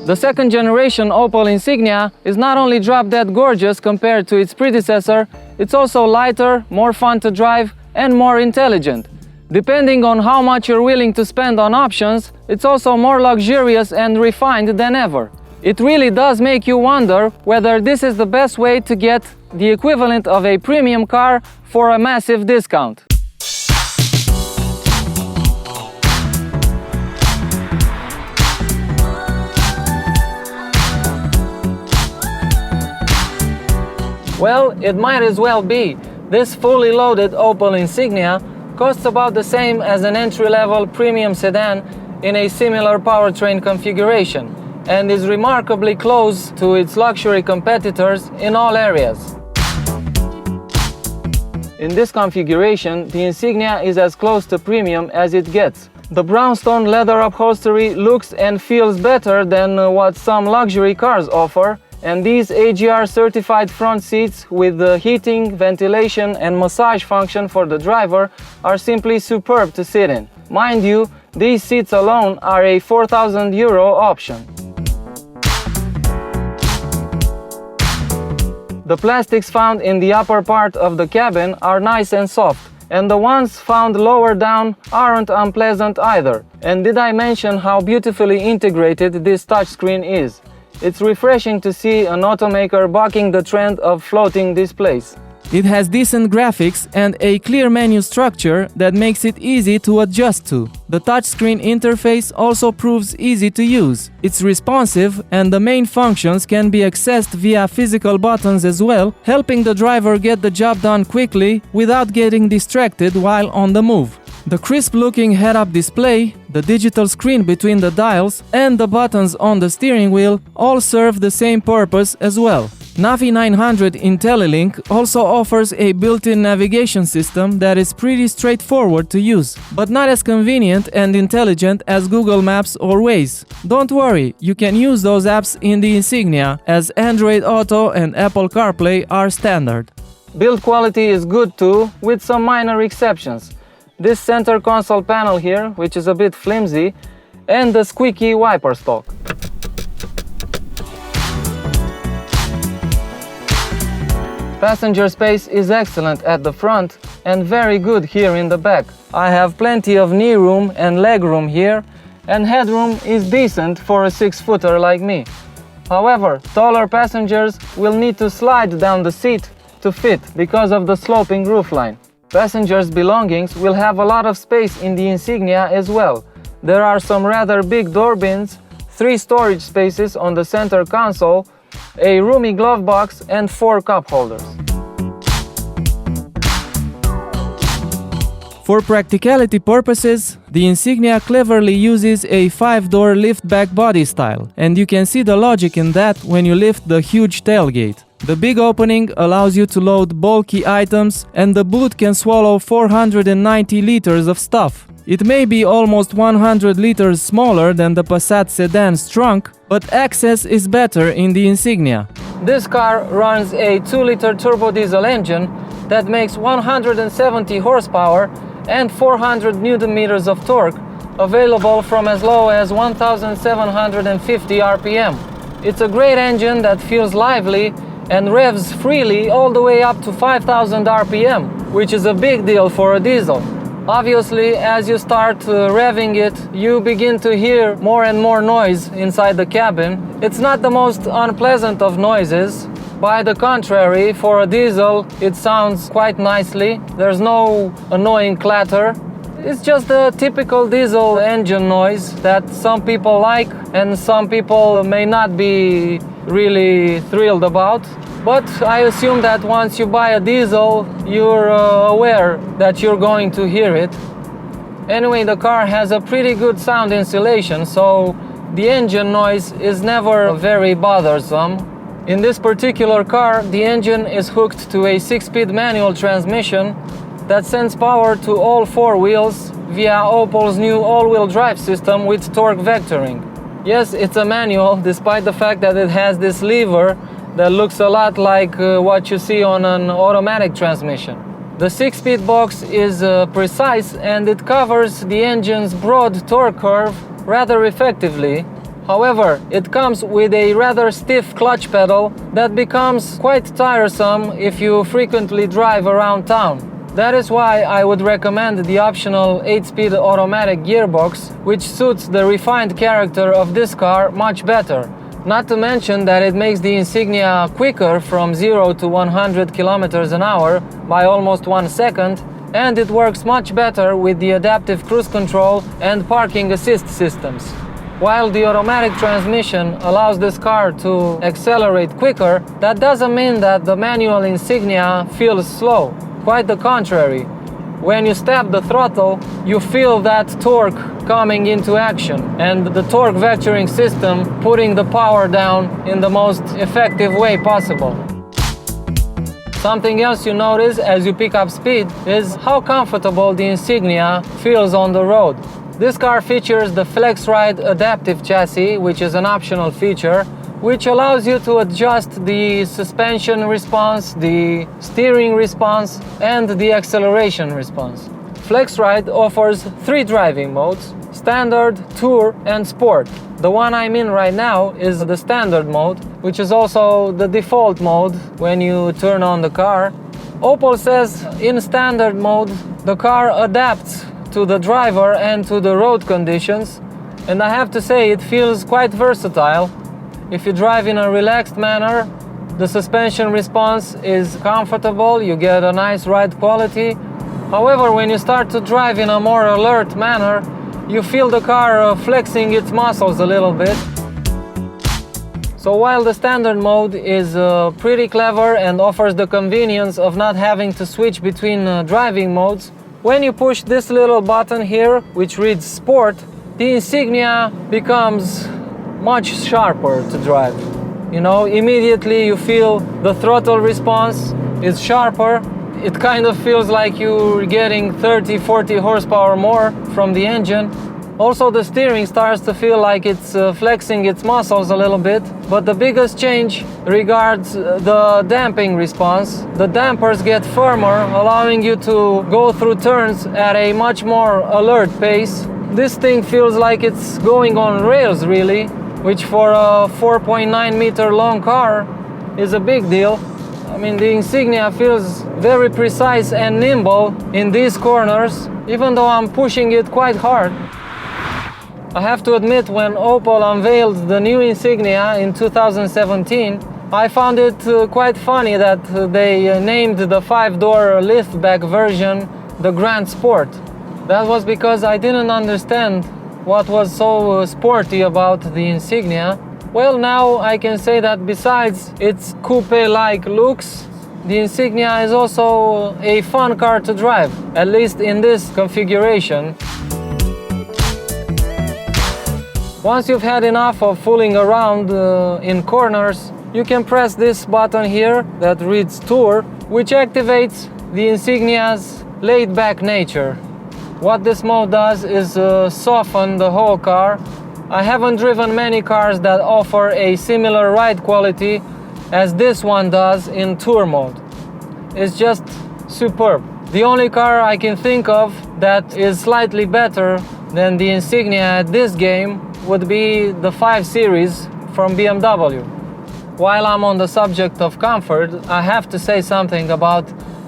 The second generation Opel Insignia is not only drop-dead gorgeous compared to its predecessor, it's also lighter, more fun to drive, and more intelligent. Depending on how much you're willing to spend on options, it's also more luxurious and refined than ever. It really does make you wonder whether this is the best way to get the equivalent of a premium car for a massive discount. Well, it might as well be. This fully loaded Opel Insignia costs about the same as an entry-level premium sedan in a similar powertrain configuration, and is remarkably close to its luxury competitors in all areas. In this configuration, the Insignia is as close to premium as it gets. The brownstone leather upholstery looks and feels better than what some luxury cars offer, and these AGR certified front seats with the heating, ventilation and massage function for the driver are simply superb to sit in. Mind you, these seats alone are a €4,000 option. The plastics found in the upper part of the cabin are nice and soft, and the ones found lower down aren't unpleasant either. And did I mention how beautifully integrated this touchscreen is? It's refreshing to see an automaker bucking the trend of floating displays. It has decent graphics and a clear menu structure that makes it easy to adjust to. The touchscreen interface also proves easy to use. It's responsive and the main functions can be accessed via physical buttons as well, helping the driver get the job done quickly without getting distracted while on the move. The crisp-looking head-up display, the digital screen between the dials, and the buttons on the steering wheel all serve the same purpose as well. Navi 900 IntelliLink also offers a built-in navigation system that is pretty straightforward to use, but not as convenient and intelligent as Google Maps or Waze. Don't worry, you can use those apps in the Insignia, as Android Auto and Apple CarPlay are standard. Build quality is good too, with some minor exceptions. This center console panel here, which is a bit flimsy, and the squeaky wiper stalk. Passenger space is excellent at the front and very good here in the back. I have plenty of knee room and leg room here, and headroom is decent for a 6-footer like me. However, taller passengers will need to slide down the seat to fit because of the sloping roofline. Passengers' belongings will have a lot of space in the Insignia as well. There are some rather big door bins, 3 storage spaces on the center console, a roomy glove box and 4 cup holders. For practicality purposes, the Insignia cleverly uses a 5-door lift-back body style, and you can see the logic in that when you lift the huge tailgate. The big opening allows you to load bulky items, and the boot can swallow 490 liters of stuff. It may be almost 100 liters smaller than the Passat sedan's trunk, but access is better in the Insignia. This car runs a 2-liter turbo diesel engine that makes 170 horsepower and 400 Nm of torque, available from as low as 1,750 RPM. It's a great engine that feels lively and revs freely all the way up to 5,000 RPM, which is a big deal for a diesel. Obviously, as you start revving it, you begin to hear more and more noise inside the cabin. It's not the most unpleasant of noises. By the contrary, for a diesel, it sounds quite nicely. There's no annoying clatter. It's just a typical diesel engine noise that some people like and some people may not be really thrilled about. But I assume that once you buy a diesel, you're aware that you're going to hear it. Anyway, the car has a pretty good sound insulation, so the engine noise is never very bothersome. In this particular car, the engine is hooked to a 6-speed manual transmission that sends power to all 4 wheels via Opel's new all-wheel drive system with torque vectoring. Yes, it's a manual, despite the fact that it has this lever that looks a lot like what you see on an automatic transmission. The 6-speed box is precise and it covers the engine's broad torque curve rather effectively. However, it comes with a rather stiff clutch pedal that becomes quite tiresome if you frequently drive around town. That is why I would recommend the optional 8-speed automatic gearbox, which suits the refined character of this car much better. Not to mention that it makes the Insignia quicker from 0 to 100 km an hour by almost 1 second, and it works much better with the adaptive cruise control and parking assist systems. While the automatic transmission allows this car to accelerate quicker, that doesn't mean that the manual Insignia feels slow. Quite the contrary. When you step the throttle, you feel that torque coming into action, and the torque vectoring system putting the power down in the most effective way possible. Something else you notice as you pick up speed is how comfortable the Insignia feels on the road. This car features the FlexRide adaptive chassis, which is an optional feature, which allows you to adjust the suspension response, the steering response, and the acceleration response. FlexRide offers 3 driving modes: Standard, Tour, and Sport. The one I'm in right now is the Standard mode, which is also the default mode when you turn on the car. Opel says in Standard mode, the car adapts to the driver and to the road conditions, and I have to say it feels quite versatile. If you drive in a relaxed manner, the suspension response is comfortable, you get a nice ride quality. However, when you start to drive in a more alert manner, you feel the car flexing its muscles a little bit. So while the Standard mode is pretty clever and offers the convenience of not having to switch between driving modes, when you push this little button here, which reads Sport, the Insignia becomes much sharper to drive. You know, immediately you feel the throttle response is sharper. It kind of feels like you're getting 30-40 horsepower more from the engine. Also, the steering starts to feel like it's flexing its muscles a little bit. But the biggest change regards the damping response. The dampers get firmer, allowing you to go through turns at a much more alert pace. This thing feels like it's going on rails, really, which for a 4.9 meter long car is a big deal. I mean, the Insignia feels very precise and nimble in these corners, even though I'm pushing it quite hard. I have to admit, when Opel unveiled the new Insignia in 2017, I found it quite funny that they named the 5-door liftback version the Grand Sport. That was because I didn't understand what was so sporty about the Insignia. Well, now I can say that besides its coupe-like looks, the Insignia is also a fun car to drive, at least in this configuration. Once you've had enough of fooling around in corners, you can press this button here that reads Tour, which activates the Insignia's laid-back nature. What this mode does is soften the whole car. I haven't driven many cars that offer a similar ride quality as this one does in Tour mode. It's just superb. The only car I can think of that is slightly better than the Insignia at this game would be the 5 Series from BMW. While I'm on the subject of comfort, I have to say something about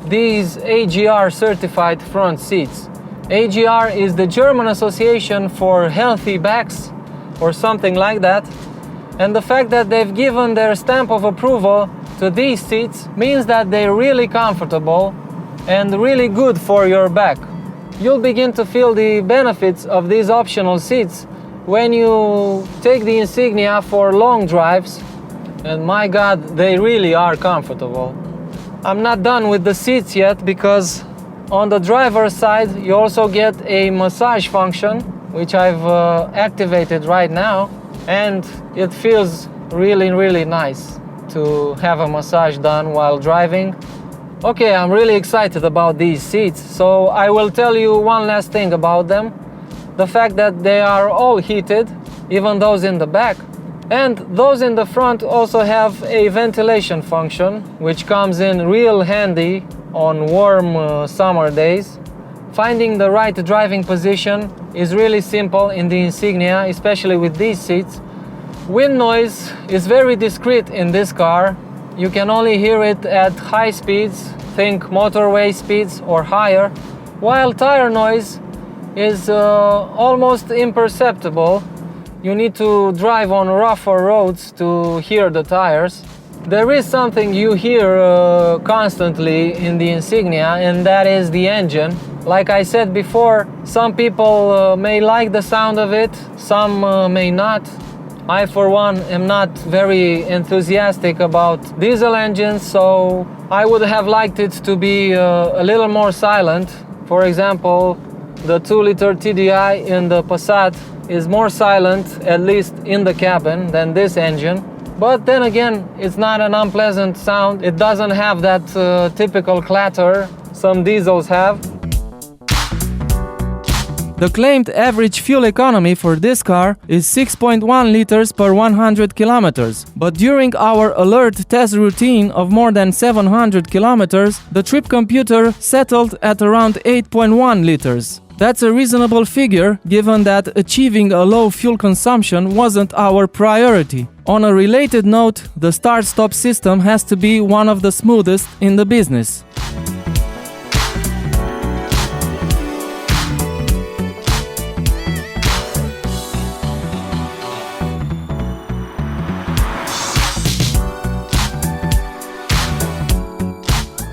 these AGR certified front seats. AGR is the German Association for Healthy Backs, or something like that, and the fact that they've given their stamp of approval to these seats means that they're really comfortable and really good for your back. You'll begin to feel the benefits of these optional seats when you take the Insignia for long drives, and my God, they really are comfortable. I'm not done with the seats yet, because on the driver's side you also get a massage function, which I've activated right now, and it feels really nice to have a massage done while driving. Okay, I'm really excited about these seats, so I will tell you one last thing about them. The fact that they are all heated, even those in the back, and those in the front also have a ventilation function, which comes in real handy on warm summer days. Finding the right driving position is really simple in the Insignia, especially with these seats. Wind noise is very discreet in this car. You can only hear it at high speeds, think motorway speeds or higher, while tire noise is almost imperceptible. You need to drive on rougher roads to hear the tires. There is something you hear constantly in the Insignia, and that is the engine. Like I said before, some people may like the sound of it, some may not. I, for one, am not very enthusiastic about diesel engines, so I would have liked it to be a little more silent. For example, the 2-liter TDI in the Passat is more silent, at least in the cabin, than this engine. But then again, it's not an unpleasant sound. It doesn't have that typical clatter some diesels have. The claimed average fuel economy for this car is 6.1 liters per 100 kilometers, but during our alert test routine of more than 700 kilometers, the trip computer settled at around 8.1 liters. That's a reasonable figure, given that achieving a low fuel consumption wasn't our priority. On a related note, the start-stop system has to be one of the smoothest in the business.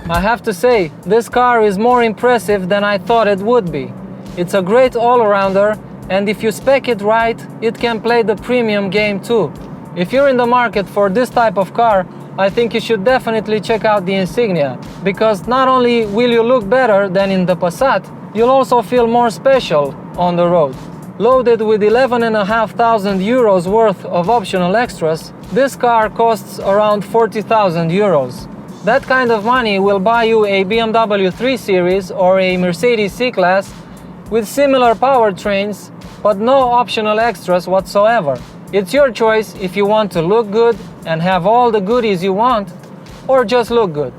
I have to say, this car is more impressive than I thought it would be. It's a great all-arounder, and if you spec it right, it can play the premium game too. If you're in the market for this type of car, I think you should definitely check out the Insignia, because not only will you look better than in the Passat, you'll also feel more special on the road. Loaded with 11,500 euros worth of optional extras, this car costs around 40,000 euros. That kind of money will buy you a BMW 3 Series or a Mercedes C-Class with similar powertrains, but no optional extras whatsoever. It's your choice if you want to look good and have all the goodies you want, or just look good.